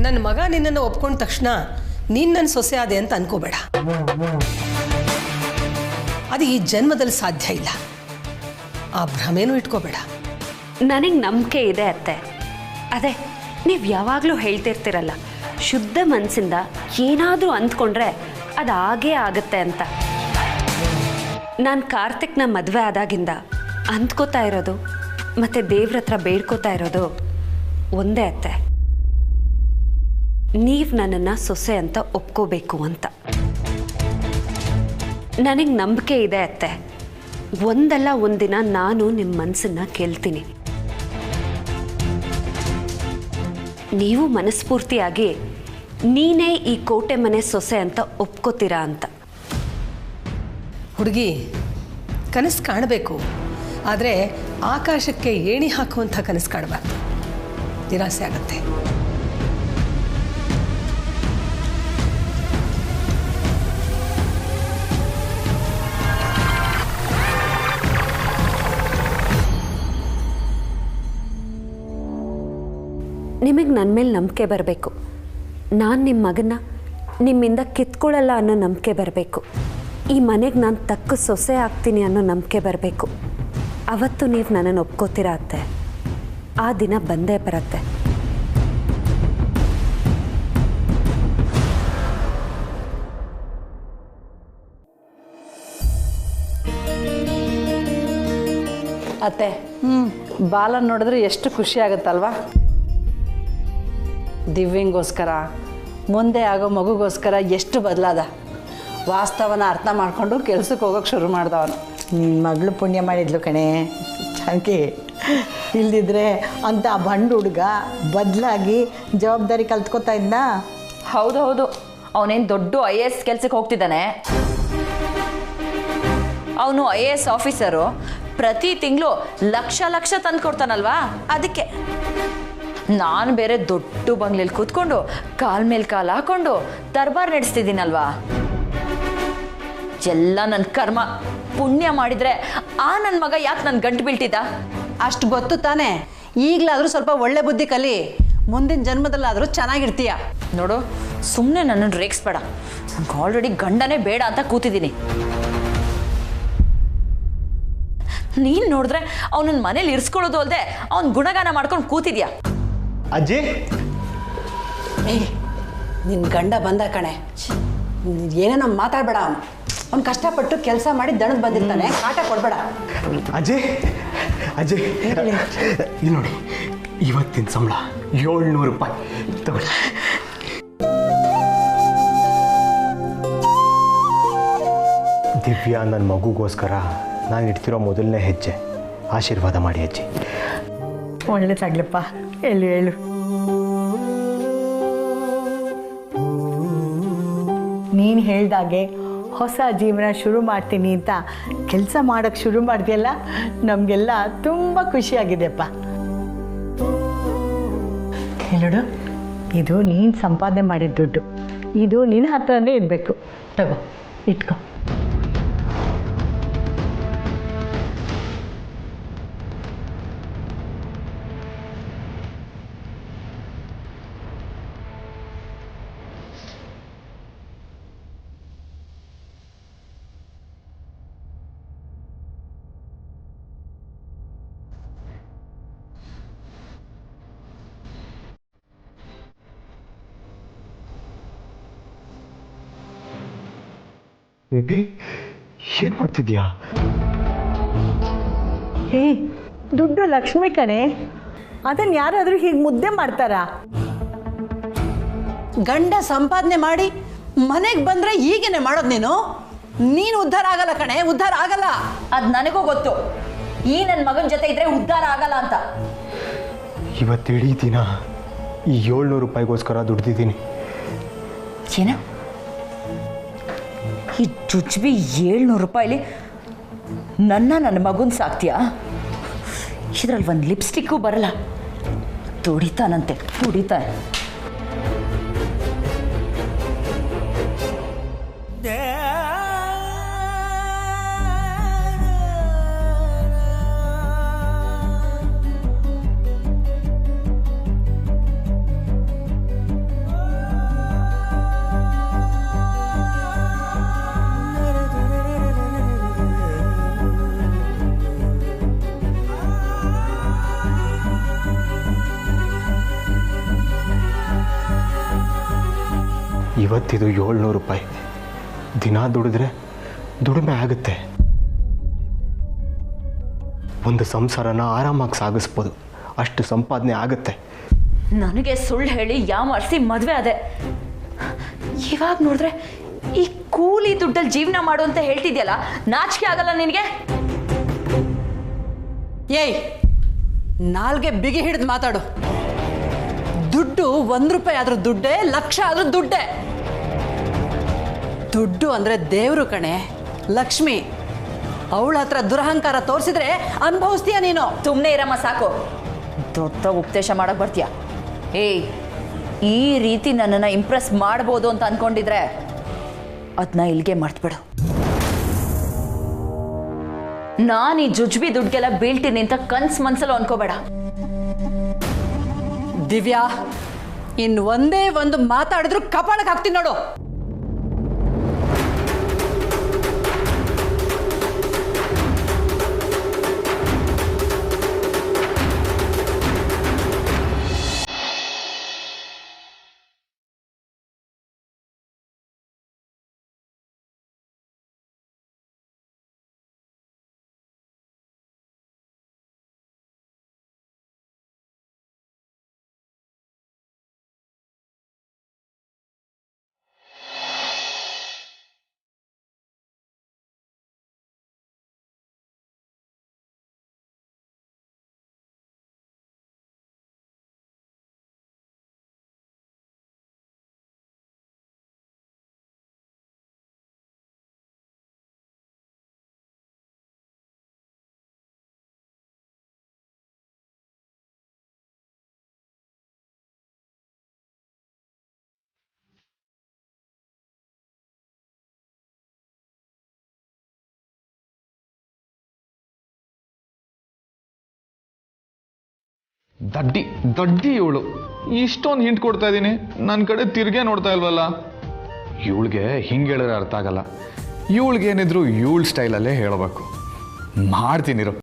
ನನ್ನ ಮಗ ನಿನ್ನನ್ನು ಒಪ್ಕೊಂಡ ತಕ್ಷಣ ನೀನು ನನ್ನ ಸೊಸೆ ಆದೆ ಅಂತ ಅನ್ಕೋಬೇಡ. ಅದು ಈ ಜನ್ಮದಲ್ಲಿ ಸಾಧ್ಯ ಇಲ್ಲ. ಆ ಭ್ರಮೆನೂ ಇಟ್ಕೋಬೇಡ. ನನಗೆ ನಂಬಿಕೆ ಇದೆ ಅತ್ತೆ. ಅದೇ ನೀವು ಯಾವಾಗಲೂ ಹೇಳ್ತಿರ್ತೀರಲ್ಲ, ಶುದ್ಧ ಮನಸ್ಸಿಂದ ಏನಾದರೂ ಅಂದ್ಕೊಂಡ್ರೆ ಅದು ಹಾಗೇ ಆಗುತ್ತೆ ಅಂತ. ನಾನು ಕಾರ್ತಿಕ್ನ ಮದುವೆ ಆದಾಗಿಂದ ಅಂದ್ಕೋತಾ ಇರೋದು ಮತ್ತು ದೇವ್ರ ಹತ್ರ ಬೇಡ್ಕೋತಾ ಇರೋದು ಒಂದೇ ಅತ್ತೆ, ನೀವು ನನ್ನನ್ನು ಸೊಸೆ ಅಂತ ಒಪ್ಕೋಬೇಕು ಅಂತ. ನನಗೆ ನಂಬಿಕೆ ಇದೆ ಅತ್ತೆ, ಒಂದಲ್ಲ ಒಂದಿನ ನಾನು ನಿಮ್ಮ ಮನಸ್ಸನ್ನು ಕೇಳ್ತೀನಿ. ನೀವು ಮನಸ್ಫೂರ್ತಿಯಾಗಿ ನೀನೇ ಈ ಕೋಟೆ ಮನೆ ಸೊಸೆ ಅಂತ ಒಪ್ಕೋತೀರಾ ಅಂತ. ಹುಡುಗಿ ಕನಸು ಕಾಣಬೇಕು, ಆದರೆ ಆಕಾಶಕ್ಕೆ ಏಣಿ ಹಾಕುವಂಥ ಕನಸು ಕಾಣಬಾರ್ದು. ನಿರಾಸೆ ಆಗುತ್ತೆ. ನಿಮಗೆ ನನ್ನ ಮೇಲೆ ನಂಬಿಕೆ ಬರಬೇಕು. ನಾನು ನಿಮ್ಮ ಮಗನ್ನ ನಿಮ್ಮಿಂದ ಕಿತ್ಕೊಳ್ಳಲ್ಲ ಅನ್ನೋ ನಂಬಿಕೆ ಬರಬೇಕು. ಈ ಮನೆಗೆ ನಾನು ತಕ್ಕ ಸೊಸೆ ಆಗ್ತೀನಿ ಅನ್ನೋ ನಂಬಿಕೆ ಬರಬೇಕು. ಅವತ್ತು ನೀವು ನನ್ನನ್ನು ಒಪ್ಕೋತೀರಾ ಅತ್ತೆ. ಆ ದಿನ ಬಂದೇ ಬರುತ್ತೆ. ಅತ್ತೆ, ಬಾಲನ್ ನೋಡಿದ್ರೆ ಎಷ್ಟು ಖುಷಿ ಆಗುತ್ತಲ್ವಾ? ದಿವ್ಯಂಗೋಸ್ಕರ, ಮುಂದೆ ಆಗೋ ಮಗುಗೋಸ್ಕರ ಎಷ್ಟು ಬದಲಾದ. ವಾಸ್ತವನ ಅರ್ಥ ಮಾಡಿಕೊಂಡು ಕೆಲ್ಸಕ್ಕೆ ಹೋಗೋಕೆ ಶುರು ಮಾಡ್ದವನು. ನಿನ್ನ ಮಗಳು ಪುಣ್ಯ ಮಾಡಿದ್ಲು ಕಣೆ ಜಾನಕಿ. ಇಲ್ದಿದ್ರೆ ಅಂತ ಬಂಡು ಹುಡುಗ ಬದಲಾಗಿ ಜವಾಬ್ದಾರಿ ಕಲ್ತ್ಕೋತಾ ಇದ್ದ. ಹೌದು, ಅವನೇನು ದೊಡ್ಡ IAS ಕೆಲ್ಸಕ್ಕೆ ಹೋಗ್ತಿದ್ದಾನೆ. ಅವನು IAS ಆಫೀಸರು. ಪ್ರತಿ ತಿಂಗಳು ಲಕ್ಷ ತಂದು ಕೊಡ್ತಾನಲ್ವಾ, ಅದಕ್ಕೆ. ನಾನು ಬೇರೆ ದೊಡ್ಡ ಬಂಗ್ಲೆಯಲ್ಲಿ ಕೂತ್ಕೊಂಡು ಕಾಲ್ ಮೇಲೆ ಕಾಲು ಹಾಕೊಂಡು ದರ್ಬಾರ್ ನಡೆಸ್ತಿದ್ದೀನಲ್ವಾ. ಎಲ್ಲ ನನ್ನ ಕರ್ಮ. ಪುಣ್ಯ ಮಾಡಿದ್ರೆ ಆ ನನ್ನ ಮಗ ಯಾಕೆ ನನ್ನ ಗಂಟು ಬೀಳ್ತಿದ್ದ? ಅಷ್ಟು ಗೊತ್ತು ತಾನೇ. ಈಗಲಾದರೂ ಸ್ವಲ್ಪ ಒಳ್ಳೆ ಬುದ್ಧಿ ಕಲಿ. ಮುಂದಿನ ಜನ್ಮದಲ್ಲಾದರೂ ಚೆನ್ನಾಗಿರ್ತೀಯ. ನೋಡು, ಸುಮ್ಮನೆ ನನ್ನನ್ನು ರೇಗಿಸ್ಬೇಡ. ನನಗೆ ಆಲ್ರೆಡಿ ಗಂಡನೇ ಬೇಡ ಅಂತ ಕೂತಿದ್ದೀನಿ. ನೀನು ನೋಡಿದ್ರೆ ಅವನನ್ನ ಮನೇಲಿ ಇರಿಸ್ಕೊಳ್ಳೋದು ಅಲ್ಲದೆ ಅವನ ಗುಣಗಾನ ಮಾಡ್ಕೊಂಡು ಕೂತಿದ್ಯಾ. ಅಜ್ಜಿ, ನಿನ್ನ ಗಂಡ ಬಂದ ಕಣೆ. ಏನೇನೋ ಮಾತಾಡಬೇಡ. ಅವ್ನು ಕಷ್ಟಪಟ್ಟು ಕೆಲಸ ಮಾಡಿ ದಣದ್ ಬಂದಿರ್ತಾನೆ, ಕಾಟ ಕೊಡಬೇಡ. ಅಜ್ಜಿ ಇಲ್ಲಿ ನೋಡಿ, ಇವತ್ತಿನ ಸಂಬಳ 700 ರೂಪಾಯಿ ತಗೊಳ್ಳಿ. ದಿವ್ಯಾ ನನ್ನ ಮಗುಗೋಸ್ಕರ ನಾನು ಇಡ್ತಿರೋ ಮೊದಲನೇ ಹೆಜ್ಜೆ. ಆಶೀರ್ವಾದ ಮಾಡಿ ಅಜ್ಜಿ. ಒಳ್ಳೇದಾಗ್ಲಪ್ಪ. ಹೇಳು. ನೀನು ಹೇಳ್ದಾಗೆ ಹೊಸ ಜೀವನ ಶುರು ಮಾಡ್ತೀನಿ ಅಂತ ಕೆಲಸ ಮಾಡೋಕ್ಕೆ ಶುರು ಮಾಡಿದೆಯಲ್ಲ, ನಮಗೆಲ್ಲ ತುಂಬ ಖುಷಿಯಾಗಿದೆಪ್ಪ. ಹೇಳು, ಇದು ನೀನು ಸಂಪಾದನೆ ಮಾಡಿದ ದುಡ್ಡು. ಇದು ನಿನ್ನ ಹತ್ರನೇ ಇರಬೇಕು. ತಗೋ, ಇಟ್ಕೋ. ಏನ್ ಮಾಡ್ತಿದ್ಯಾ? ಹೇ, ದುಡ್ಡು ಲಕ್ಷ್ಮಿ ಕಣೆ. ಅದನ್ನು ಯಾರಾದರೂ ಹೀಗೆ ಮುದ್ದೆ ಮಾಡ್ತಾರಾ? ಗಂಡ ಸಂಪಾದನೆ ಮಾಡಿ ಮನೆಗೆ ಬಂದರೆ ಹೀಗೇನೆ ಮಾಡೋದು ನೀನು ಉದ್ಧಾರ ಆಗಲ್ಲ ಕಣೆ, ಉದ್ಧಾರ ಆಗಲ್ಲ. ಅದು ನನಗೂ ಗೊತ್ತು. ಈ ನನ್ನ ಮಗನ ಜೊತೆ ಇದ್ರೆ ಉದ್ಧಾರ ಆಗಲ್ಲ ಅಂತ. ಇವತ್ತು ಇಡೀ ದಿನ ಈ 700 ರೂಪಾಯಿಗೋಸ್ಕರ ದುಡ್ದಿದ್ದೀನಿ. ಏನ ಈ ಜುಜ್ಬಿ 700 ರೂಪಾಯಿಲಿ ನನ್ನ ಮಗುನ ಸಾಕ್ತೀಯಾ? ಇದ್ರಲ್ಲಿ ಒಂದು ಲಿಪ್ಸ್ಟಿಕ್ಕು ಬರಲ್ಲ. ತುಡಿತಾನಂತೆ, ತುಡಿತಾನೆ. ಇವತ್ತಿದು 700 ರೂಪಾಯಿ. ದಿನ ದುಡಿದ್ರೆ ದುಡಿಮೆ ಆಗುತ್ತೆ. ಒಂದು ಸಂಸಾರನ ಆರಾಮಾಗಿ ಸಾಗಿಸ್ಬೋದು. ಅಷ್ಟು ಸಂಪಾದನೆ ಆಗುತ್ತೆ. ನನಗೆ ಸುಳ್ಳು ಹೇಳಿ ಯಾಮರ್ಸಿ ಮದುವೆ ಅದೇ. ಇವಾಗ ನೋಡಿದ್ರೆ ಈ ಕೂಲಿ ದುಡ್ಡಲ್ಲಿ ಜೀವನ ಮಾಡು ಅಂತ ಹೇಳ್ತಿದ್ಯಲ್ಲ, ನಾಚಿಕೆ ಆಗಲ್ಲ ನಿನಗೆ? ಏಯ್, ನಾಲ್ಗೆ ಬಿಗಿ ಹಿಡಿದು ಮಾತಾಡು. ದುಡ್ಡು 1 ರೂಪಾಯಿ ಆದ್ರೂ ದುಡ್ಡೇ, ಲಕ್ಷ ಆದ್ರೂ ದುಡ್ಡೇ. ದುಡ್ಡು ಅಂದ್ರೆ ದೇವರು ಕಣೆ, ಲಕ್ಷ್ಮಿ. ಅವಳ ಹತ್ರ ದುರಹಂಕಾರ ತೋರಿಸಿದ್ರೆ ಅನುಭವಿಸ್ತೀಯ ನೀನು. ಸುಮ್ಮನೆ ಇರಮ್ಮ, ಸಾಕು. ದೊಡ್ಡ ಉಪದೇಶ ಮಾಡಕ್ ಬರ್ತೀಯ? ಏಯ್, ಈ ರೀತಿ ನನ್ನನ್ನು ಇಂಪ್ರೆಸ್ ಮಾಡ್ಬೋದು ಅಂತ ಅನ್ಕೊಂಡಿದ್ರೆ ಅದನ್ನ ಇಲ್ಲಿಗೆ ಮರ್ತ್ಬಿಡು. ನಾನು ಈ ಜುಜ್ಬಿ ದುಡ್ಗೆಲ್ಲ ಬೀಳ್ತೀನಿ ಅಂತ ಕನ್ಸ್ ಮನ್ಸಲ್ಲೂ ಅನ್ಕೋಬೇಡ. ದಿವ್ಯಾ, ಇನ್ನು ಒಂದೇ ಒಂದು ಮಾತಾಡಿದ್ರು ಕಪಾಳಕ್ಕೆ ಹಾಕ್ತೀನಿ ನೋಡು. ದಡ್ಡಿ ಇವಳು. ಇಷ್ಟೊಂದು ಹಿಂಟ್ ಕೊಡ್ತಾ ಇದ್ದೀನಿ, ನನ್ನ ಕಡೆ ತಿರ್ಗೇ ನೋಡ್ತಾ ಇಲ್ವಲ್ಲ. ಇವಳಿಗೆ ಹಿಂಗೆ ಹೇಳಿದ್ರೆ ಅರ್ಥ ಆಗಲ್ಲ. ಇವಳಿಗೇನಿದ್ರು ಇವಳ ಸ್ಟೈಲಲ್ಲೇ ಹೇಳಬೇಕು. ಮಾಡ್ತೀನಿರು.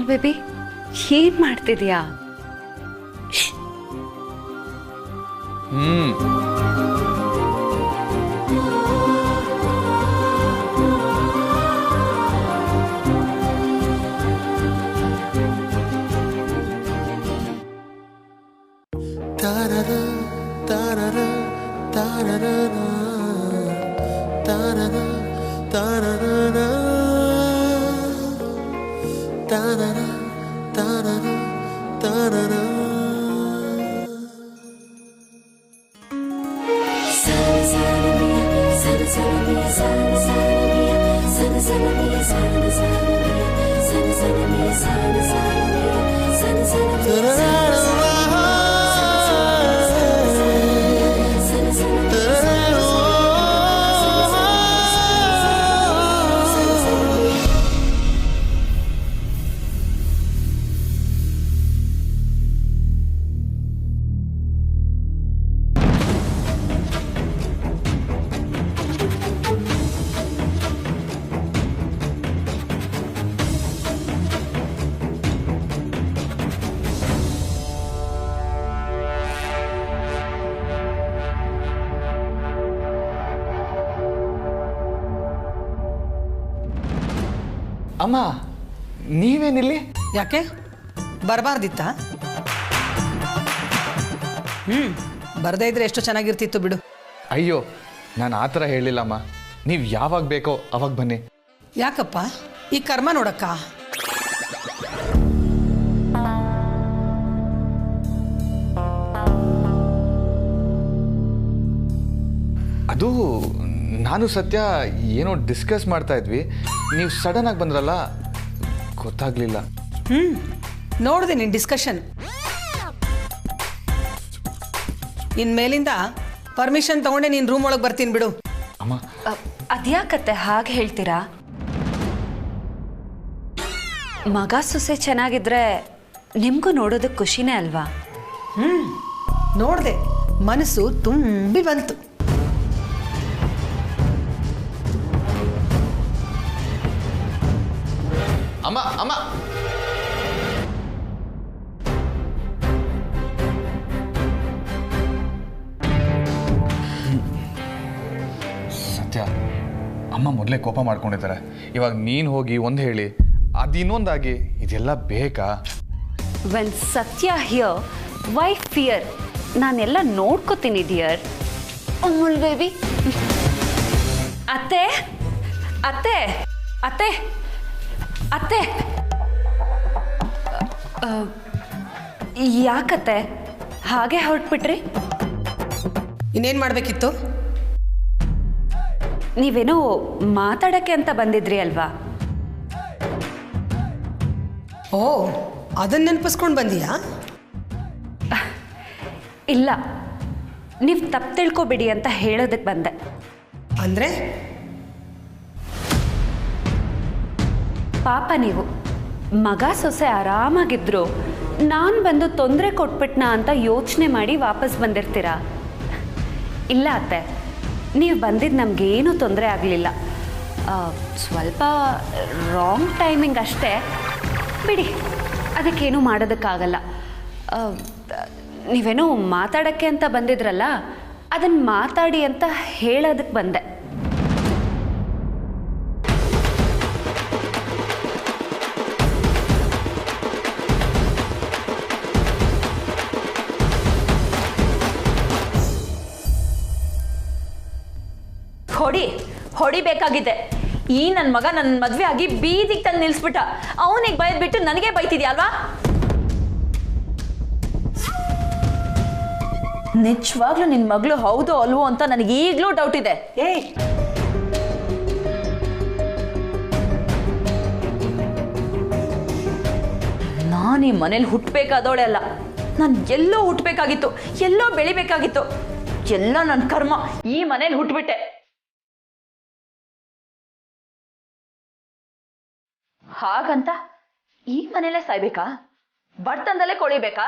ಬೇಬಿ, ಏನ್ ಮಾಡ್ತಿದ್ಯಾ? ಅಮ್ಮ, ನೀವೇನಿಲ್ಲಿ? ಯಾಕೆ ಬರಬಾರ್ದಿತ್ತ? ಬರದೇ ಇದ್ರೆ ಎಷ್ಟು ಚೆನ್ನಾಗಿರ್ತಿತ್ತು ಬಿಡು. ಅಯ್ಯೋ, ನಾನು ಆ ಥರ ಹೇಳಿಲ್ಲಮ್ಮ. ನೀವು ಯಾವಾಗ ಬೇಕೋ ಅವಾಗ ಬನ್ನಿ. ಯಾಕಪ್ಪ, ಈ ಕರ್ಮ ನೋಡಕ್ಕ? ಅದು ನಾನು ಸತ್ಯ ಏನೋ ಡಿಸ್ಕಸ್ ಮಾಡ್ತಾ ಇದ್ವಿ, ನೀವು ಸಡನ್ನಾಗಿ ಬಂದ್ರಲ್ಲ, ಗೊತ್ತಾಗ್ಲಿಲ್ಲ. ನೋಡಿದೆ ನಿನ್ನ ಡಿಸ್ಕಷನ್. ಇನ್ಮೇಲಿಂದ ಪರ್ಮಿಷನ್ ತಗೊಂಡೆ ನೀನು ರೂಮ್ ಒಳಗೆ ಬರ್ತೀನಿ ಬಿಡು. ಅಮ್ಮ ಅದ್ಯಾಕತ್ತೆ ಹಾಗೆ ಹೇಳ್ತೀರಾ? ಮಗ ಸೊಸೆ ಚೆನ್ನಾಗಿದ್ರೆ ನಿಮಗೂ ನೋಡೋದಕ್ಕೆ ಖುಷಿನೇ ಅಲ್ವಾ? ನೋಡಿದೆ, ಮನಸ್ಸು ತುಂಬಿ ಬಂತು. ಅಮ್ಮ ಅಮ್ಮ ಸತ್ಯ, ಅಮ್ಮ ಮೊದಲೇ ಕೋಪ ಮಾಡ್ಕೊಂಡಿದ್ದಾರೆ. ಇವಾಗ ನೀನು ಹೋಗಿ ಒಂದು ಹೇಳಿ, ಅದು ಇನ್ನೊಂದಾಗಿ, ಇದೆಲ್ಲ ಬೇಕಾ? ವೆನ್ ಸತ್ಯ ಹಿಯರ್ ವೈ ಫಿಯರ್? ನಾನೆಲ್ಲ ನೋಡ್ಕೋತೀನಿ ಡಿಯರ್. ಅಮೂಲ್ ಬೇಬಿ. ಅತ್ತೆ ಅತ್ತೆ ಅತ್ತೆ ಅತ್ತೆ, ಯಾಕತ್ತೆ ಹಾಗೆ ಹೊರಟ್ಬಿಟ್ರಿ? ಇನ್ನೇನು ಮಾಡಬೇಕಿತ್ತು? ನೀವೇನೋ ಮಾತಾಡಕ್ಕೆ ಅಂತ ಬಂದಿದ್ರಿ ಅಲ್ವಾ? ಓ, ಅದನ್ನ ನೆನಪಿಸ್ಕೊಂಡು ಬಂದೀಯಾ? ಇಲ್ಲ, ನೀವು ತಪ್ಪು ತಿಳ್ಕೊಬೇಡಿ ಅಂತ ಹೇಳೋದಕ್ಕೆ ಬಂದೆ. ಅಂದರೆ ಪಾಪ ನೀವು ಮಗ ಸೊಸೆ ಆರಾಮಾಗಿದ್ರು, ನಾನು ಬಂದು ತೊಂದರೆ ಕೊಟ್ಬಿಟ್ನಾ ಅಂತ ಯೋಚನೆ ಮಾಡಿ ವಾಪಸ್ ಬಂದಿರ್ತೀರಾ. ಇಲ್ಲ ಅತ್ತೆ, ನೀವು ಬಂದಿದ್ದು ನಮಗೇನೂ ತೊಂದರೆ ಆಗಲಿಲ್ಲ. ಸ್ವಲ್ಪ ರಾಂಗ್ ಟೈಮಿಂಗ್ ಅಷ್ಟೇ, ಬಿಡಿ, ಅದಕ್ಕೇನೂ ಮಾಡೋದಕ್ಕಾಗಲ್ಲ. ನೀವೇನೋ ಮಾತಾಡೋಕ್ಕೆ ಅಂತ ಬಂದಿದ್ರಲ್ಲ, ಅದನ್ನು ಮಾತಾಡಿ ಅಂತ ಹೇಳೋದಕ್ಕೆ ಬಂದೆ. ಹೊಡಿಬೇಕಾಗಿದೆ. ಈ ನನ್ನ ಮಗ ನನ್ನ ಮದುವೆ ಆಗಿ ಬೀದಿಗೆ ತಂದು ನಿಲ್ಲಿಸ್ಬಿಟ್ಟ. ಅವನಿಗೆ ಬೈದ್ಬಿಟ್ಟು ನನಗೆ ಬೈತಿದ್ಯಾ ಅಲ್ವಾ? ನಿಜವಾಗ್ಲೂ ನಿನ್ನ ಮಗಳು ಹೌದು ಅಲ್ವೋ ಅಂತ ನನಗೆ ಈಗಲೂ ಡೌಟ್ ಇದೆ. ನಾನು ಈ ಮನೇಲಿ ಹುಟ್ಟಬೇಕಾದವಳೆ ಅಲ್ಲ. ನಾನು ಎಲ್ಲೋ ಹುಟ್ಟಬೇಕಾಗಿತ್ತು, ಎಲ್ಲೋ ಬೆಳಿಬೇಕಾಗಿತ್ತು. ಎಲ್ಲ ನನ್ನ ಕರ್ಮ. ಈ ಮನೇಲಿ ಹುಟ್ಟುಬಿಟ್ಟೆ. ಹಾಗಂತ ಈ ಮನೇಲೆ ಸಾಯ್ಬೇಕಾ? ಬಡತನದಲ್ಲೇ ಕೊಳಿಬೇಕಾ?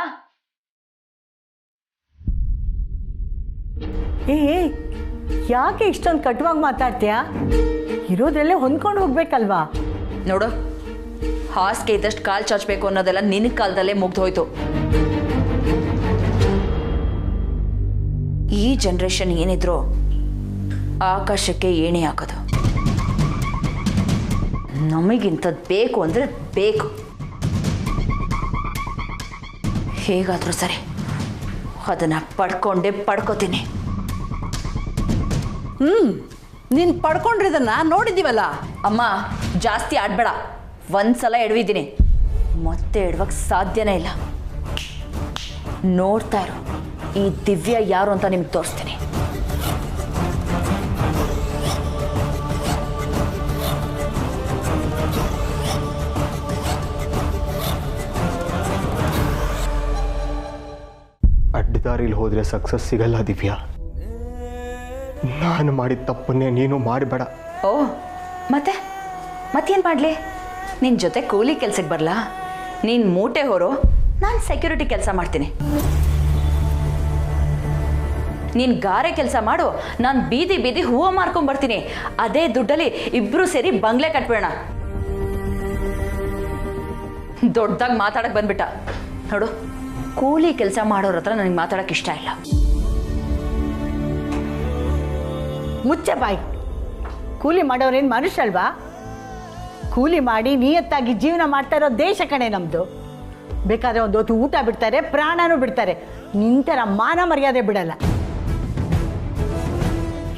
ಯಾಕೆ ಇಷ್ಟೊಂದು ಕಟುವಾಗಿ ಮಾತಾಡ್ತೀಯಾ? ಇರೋದ್ರಲ್ಲೇ ಹೊಂದ್ಕೊಂಡು ಹೋಗ್ಬೇಕಲ್ವಾ? ನೋಡು, ಹಾಸಿಗೆ ಇದ್ದಷ್ಟು ಕಾಲು ಚಾಚಬೇಕು ಅನ್ನೋದೆಲ್ಲ ನಿನ್ನ ಕಾಲದಲ್ಲೇ ಮುಗ್ದೋಯ್ತು. ಈ ಜನ್ರೇಷನ್ ಏನಿದ್ರು ಆಕಾಶಕ್ಕೆ ಏಣಿ ಹಾಕೋದು. ನಮಗಿಂಥದ್ದು ಬೇಕು ಅಂದರೆ ಬೇಕು. ಹೇಗಾದರೂ ಸರಿ, ಅದನ್ನು ಪಡ್ಕೋತೀನಿ. ನೀನು ಪಡ್ಕೊಂಡಿದ್ದನ್ನ ನೋಡಿದ್ದೀವಲ್ಲ. ಅಮ್ಮ, ಜಾಸ್ತಿ ಆಡ್ಬೇಡ. ಒಂದ್ಸಲ ಎಡವಿದ್ದೀನಿ, ಮತ್ತೆ ಎಡವಕ್ಕೆ ಸಾಧ್ಯನೇ ಇಲ್ಲ. ನೋಡ್ತಾ ಇರು, ಈ ದಿವ್ಯ ಯಾರು ಅಂತ ನಿಮ್ಗೆ ತೋರಿಸ್ತೀನಿ. ಅಡ್ಡದಾರಿಲಿ ಹೋದರೆ ಸಕ್ಸಸ್ ಸಿಗಲ್ಲ ದಿವ್ಯಾ. ನಾನು ಮಾಡಿದ ತಪ್ಪನ್ನೇ ನೀನು ಮಾಡಬೇಡ. ಓ, ಮತ್ತೇನು ಮಾಡಲಿ? ನಿನ್ನ ಜೊತೆ ಕೂಲಿ ಕೆಲ್ಸಕ್ಕೆ ಬರಲಾ? ನೀನು ಮೂಟೆ ಹೊರೋ, ನಾನು ಸೆಕ್ಯೂರಿಟಿ ಕೆಲಸ ಮಾಡ್ತೀನಿ. ನೀನು ಗಾರೆ ಕೆಲಸ ಮಾಡು, ನಾನು ಬೀದಿ ಬೀದಿ ಹೂವು ಮಾರ್ಕೊಂಡ್ಬರ್ತೀನಿ. ಅದೇ ದುಡ್ಡಲ್ಲಿ ಇಬ್ಬರು ಸೇರಿ ಬಂಗ್ಲೆ ಕಟ್ಬೇಡ. ದೊಡ್ಡದಾಗಿ ಮಾತಾಡಕ್ಕೆ ಬಂದ್ಬಿಟ್ಟ. ನೋಡು, ಕೂಲಿ ಕೆಲಸ ಮಾಡೋರ ಹತ್ರ ನನಗೆ ಮಾತಾಡೋಕ್ಕೆ ಇಷ್ಟ ಇಲ್ಲ. ಮುಚ್ಚೆ ಬಾಯಿ. ಕೂಲಿ ಮಾಡೋರೇನು ಮನುಷ್ಯ ಅಲ್ವಾ? ಕೂಲಿ ಮಾಡಿ ನಿಯತ್ತಾಗಿ ಜೀವನ ಮಾಡ್ತಾ ಇರೋ ದೇಶ ಕಣೆ ನಮ್ಮದು. ಬೇಕಾದರೆ ಒಂದು ಹೊತ್ತು ಊಟ ಬಿಡ್ತಾರೆ, ಪ್ರಾಣನೂ ಬಿಡ್ತಾರೆ. ನಿಂತರ ಮಾನ ಮರ್ಯಾದೆ ಬಿಡಲ್ಲ.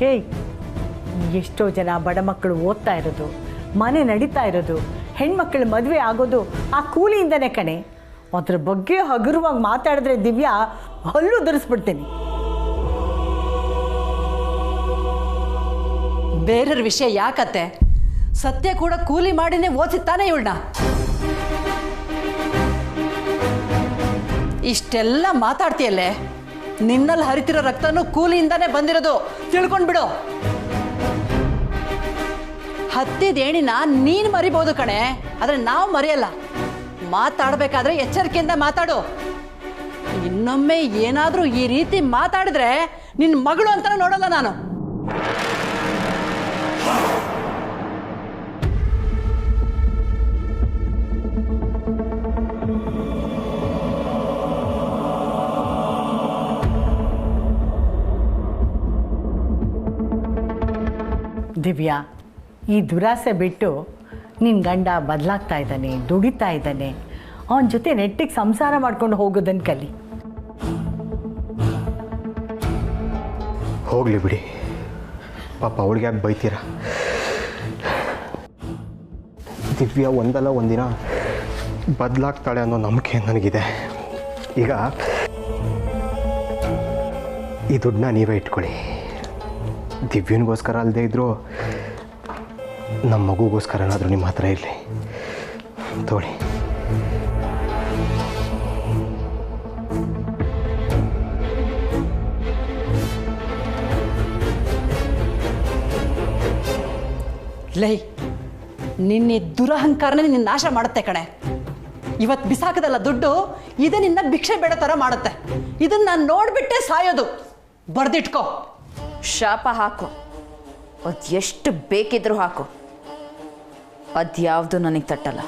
ಹೇ, ಎಷ್ಟೋ ಜನ ಬಡ ಮಕ್ಕಳು ಓದ್ತಾ ಇರೋದು, ಮನೆ ನಡೀತಾ ಇರೋದು, ಹೆಣ್ಮಕ್ಳು ಮದುವೆ ಆಗೋದು ಆ ಕೂಲಿಯಿಂದನೇ ಕಣೆ. ಅದ್ರ ಬಗ್ಗೆ ಹಗುರವಾಗಿ ಮಾತಾಡಿದ್ರೆ ದಿವ್ಯಾ ಹಲ್ಲು ಧರಿಸ್ಬಿಡ್ತೀನಿ. ಬೇರೆಯವ್ರ ವಿಷಯ ಯಾಕತ್ತೆ? ಸತ್ಯ ಕೂಡ ಕೂಲಿ ಮಾಡಿನೇ ಓದಿಸ್ತಾನೆ ಇವಳನ್ನ. ಇಷ್ಟೆಲ್ಲ ಮಾತಾಡ್ತೀಯಲ್ಲೇ, ನಿನ್ನಲ್ಲಿ ಹರಿತಿರೋ ರಕ್ತನೂ ಕೂಲಿಯಿಂದಾನೇ ಬಂದಿರೋದು, ತಿಳ್ಕೊಂಡ್ಬಿಡು. ಹತ್ತಿದ ಏಣಿನ ನೀನು ಮರಿಬೋದು ಕಣೆ, ಆದರೆ ನಾವು ಮರೆಯಲ್ಲ. ಮಾತಾಡಬೇಕಾದ್ರೆ ಎಚ್ಚರಿಕೆಯಿಂದ ಮಾತಾಡು. ಇನ್ನೊಮ್ಮೆ ಏನಾದರೂ ಈ ರೀತಿ ಮಾತಾಡಿದ್ರೆ ನಿನ್ನ ಮಗಳು ಅಂತ ನೋಡಲ್ಲ ನಾನು. ದಿವ್ಯಾ, ಈ ದುರಾಸೆ ಬಿಟ್ಟು ನಿನ್ನ ಗಂಡ ಬದಲಾಗ್ತಾ ಇದ್ದಾನೆ, ದುಡಿತಾ ಇದ್ದಾನೆ, ಅವನ ಜೊತೆ ನೆಟ್ಟಿಗೆ ಸಂಸಾರ ಮಾಡ್ಕೊಂಡು ಹೋಗೋದನ್ನು ಕಲಿ. ಹೋಗಲಿ ಬಿಡಿ, ಪಾಪ ಅವಳಿಗೆ ಯಾಕೆ ಬೈತೀರಾ? ದಿವ್ಯಾ ಒಂದಲ್ಲ ಒಂದಿನ ಬದಲಾಗ್ತಾಳೆ ಅನ್ನೋ ನಂಬಿಕೆ ನನಗಿದೆ. ಈಗ ಈ ದುಡ್ಡನ್ನ ನೀವೇ ಇಟ್ಕೊಳ್ಳಿ. ದಿವ್ಯನಿಗೋಸ್ಕರ ಅಲ್ಲದೆ ಇದ್ದರೂ ನಮ್ಮ ಮಗುಗೋಸ್ಕರನಾದರೂ ನಿಮ್ಮ ಹತ್ರ ಇರಲಿ. ತಗೊಳ್ಳಿ. ಲೈ, ನಿನ್ನ ದುರಹಂಕಾರನೇ ನಿನ್ನ ನಾಶ ಮಾಡುತ್ತೆ ಕಣೆ. ಇವತ್ತು ಬಿಸಾಕದಲ್ಲ ದುಡ್ಡು, ಇದೇ ನಿನ್ನ ಭಿಕ್ಷೆ ಬೇಡ ಥರ ಮಾಡುತ್ತೆ. ಇದನ್ನು ನಾನು ನೋಡಿಬಿಟ್ಟೆ ಸಾಯೋದು. ಬರ್ದಿಟ್ಕೋ. ಶಾಪ ಹಾಕು, ಅದು ಎಷ್ಟು ಬೇಕಿದ್ರೂ ಹಾಕು, ಅದ್ಯಾವುದು ನನಗೆ ತಟ್ಟಲ್ಲ.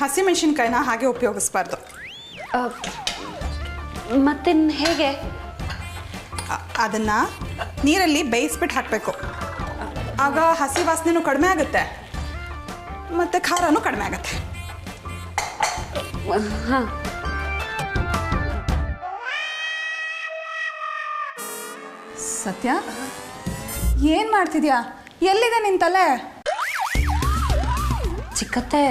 ಹಸಿಮೆಣಸಿನ್ಕಾಯಿನ ಹಾಗೆ ಉಪಯೋಗಿಸ್ಬಾರ್ದು. ಮತ್ತಿನ್ನು ಹೇಗೆ? ಅದನ್ನು ನೀರಲ್ಲಿ ಬೇಯಿಸ್ಬಿಟ್ಟು ಹಾಕಬೇಕು. ಆಗ ಹಸಿ ವಾಸನೆನೂ ಕಡಿಮೆ ಆಗುತ್ತೆ ಮತ್ತು ಖಾರನೂ ಕಡಿಮೆ ಆಗುತ್ತೆ. ಹಾಂ. ಸತ್ಯ, ಏನು ಮಾಡ್ತಿದ್ಯಾ? ಎಲ್ಲಿದೆ ನಿನ್ನ ತಲೆ? ಚಿಕ್ಕತ್ತೆ,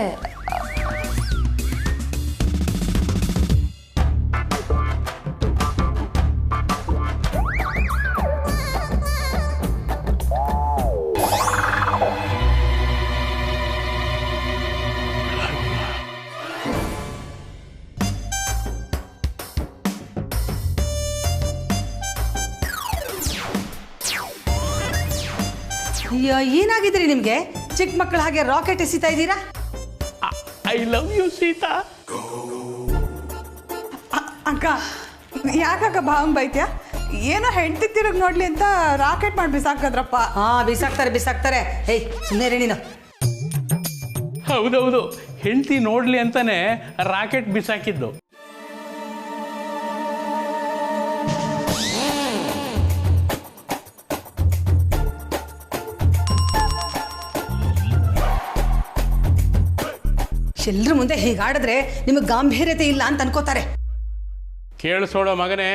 ಏನಾಗಿದ್ರಿ ನಿಮಗೆ? ಚಿಕ್ಕ ಮಕ್ಕಳ ಹಾಗೆ ರಾಕೆಟ್ ಎಸಿತಾ ಇದ್ದೀರಾ? I love you Seeta. ಅಕ್ಕ, ಯಾಕಕ್ಕ ಭಾವಂಗ್ ಬೈತ್ಯಾ? ಏನೋ ಹೆಂಡತಿ ತಿರುಗಿ ನೋಡ್ಲಿ ಅಂತ ರಾಕೆಟ್ ಮಾಡಿ ಬಿಸಾಕದ್ರಪ್ಪ. ಬಿಸಾಕ್ತಾರೆ. ಹೇಯ್, ಸುಮ್ಮನೆ ನೀನು. ಹೌದೌದು, ಹೆಂಡತಿ ನೋಡ್ಲಿ ಅಂತಾನೆ ರಾಕೆಟ್ ಬಿಸಾಕಿದ್ದು. ಎಲ್ರ ಮುಂದೆ ಹೀಗಾಡಿದ್ರೆ ನಿಮಗೆ ಗಾಂಭೀರ್ಯತೆ ಇಲ್ಲ ಅಂತ ಅನ್ಕೋತಾರೆ. ಕೇಳಿಸೋಡೋ ಮಗನೇ,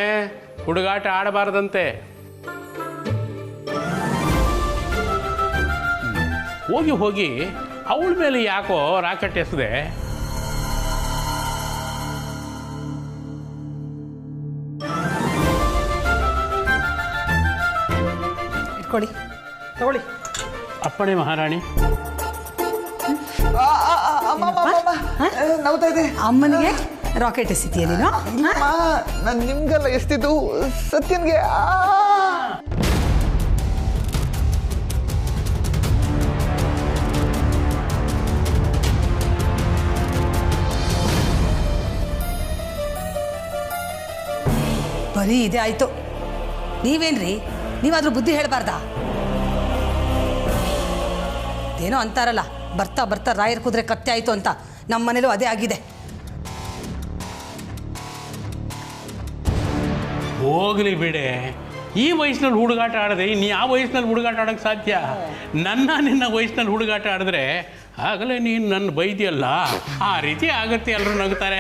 ಹುಡುಗಾಟ ಆಡಬಾರ್ದಂತೆ. ಹೋಗಿ ಹೋಗಿ ಅವಳ ಮೇಲೆ ಯಾಕೋ ರಾಕೆಟ್ ಎಸದೆ? ಇಟ್ಕೊಳ್ಳಿ, ತಗೊಳ್ಳಿ. ಅಪ್ಪಣೆ ಮಹಾರಾಣಿ. ನೋವ್ತಾ ಇದೆ. ಅಮ್ಮನಿಗೆ ರಾಕೆಟ್ ಎಸಿತೀಯ ನೀನು? ನಾನು ನಿಮ್ಗೆಲ್ಲ ಎಷ್ಟಿದ್ದು ಸತ್ಯನ್ಗೆ. ಬರೀ ಇದೇ ಆಯಿತು. ನೀವೇನ್ರಿ, ನೀವಾದರೂ ಬುದ್ಧಿ ಹೇಳಬಾರ್ದಾ? ಏನೋ ಅಂತಾರಲ್ಲ, ಬರ್ತಾ ಬರ್ತಾ ರಾಯರ್ ಕುದುರೆ ಕತ್ತೆ ಆಯಿತು ಅಂತ. ನಮ್ಮ ಮನೇಲೂ ಅದೇ ಆಗಿದೆ. ಹೋಗ್ಲಿ ಬಿಡೆ, ಈ ವಯಸ್ಸಿನಲ್ಲಿ ಹುಡುಗಾಟ ಆಡಿದ್ರೆ ಇನ್ನು ಯಾವ ವಯಸ್ಸಿನಲ್ಲಿ ಹುಡುಗಾಟ ಆಡೋಕ್ಕೆ ಸಾಧ್ಯ? ನಿನ್ನ ವಯಸ್ಸಿನಲ್ಲಿ ಹುಡುಗಾಟ ಆಡಿದ್ರೆ ಆಗಲೇ ನೀನು ನನ್ನ ಬೈದಿಯಲ್ಲ, ಆ ರೀತಿ ಆಗುತ್ತೆ, ಎಲ್ಲರೂ ನಗ್ತಾರೆ.